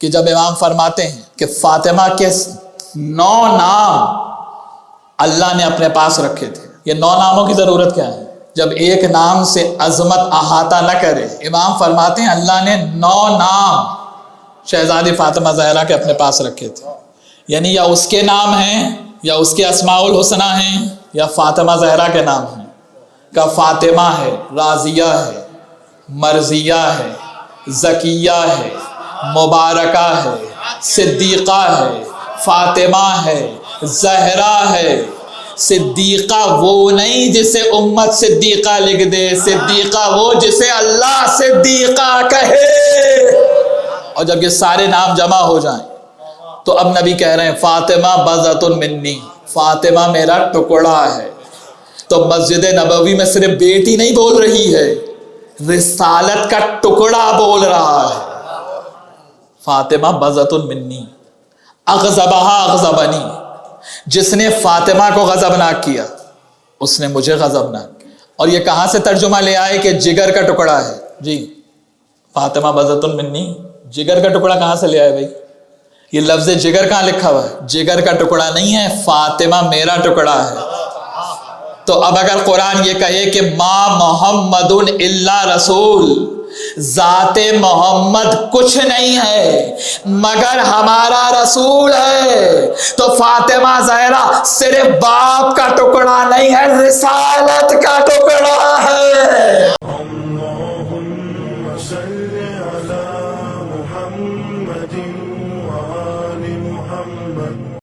کہ جب امام فرماتے ہیں کہ فاطمہ کے 9 نام اللہ نے اپنے پاس رکھے تھے، یہ 9 ناموں کی ضرورت کیا ہے؟ جب ایک نام سے عظمت احاطہ نہ کرے، امام فرماتے ہیں اللہ نے 9 نام شہزادی فاطمہ زہرا کے اپنے پاس رکھے تھے، یعنی یا اس کے نام ہیں، یا اس کے اسماء الحسنہ ہیں، یا فاطمہ زہرا کے نام ہیں۔ کا فاطمہ ہے، راضیہ ہے، مرضیہ ہے، زکیہ ہے، مبارکہ ہے، صدیقہ ہے، فاطمہ ہے، زہرا ہے۔ صدیقہ وہ نہیں جسے امت صدیقہ لکھ دے، صدیقہ وہ جسے اللہ صدیقہ کہے۔ اور جب یہ سارے نام جمع ہو جائیں تو اب نبی کہہ رہے ہیں فاطمہ بضعۃ منی، فاطمہ میرا ٹکڑا ہے۔ تو مسجد نبوی میں صرف بیٹی نہیں بول رہی ہے، رسالت کا ٹکڑا بول رہا ہے۔ فاطمہ بضعۃ منی اغضبہا اغضبنی، جس نے فاطمہ کو غضبناک کیا اس نے مجھے غضبناک کیا۔ اور یہ کہاں سے ترجمہ لے آئے کہ جگر کا ٹکڑا ہے؟ جی فاطمہ بضعۃ منی، جگر کا ٹکڑا کہاں سے لے آئے بھائی؟ یہ لفظ جگر کہاں لکھا ہوا ہے؟ جگر کا ٹکڑا نہیں ہے، فاطمہ میرا ٹکڑا ہے۔ تو اب اگر قرآن یہ کہے کہ ما محمد الا رسول، ذات محمد کچھ نہیں ہے مگر ہمارا رسول ہے، تو فاطمہ زہرا صرف باپ کا ٹکڑا نہیں ہے، رسالت کا ٹکڑا ہے۔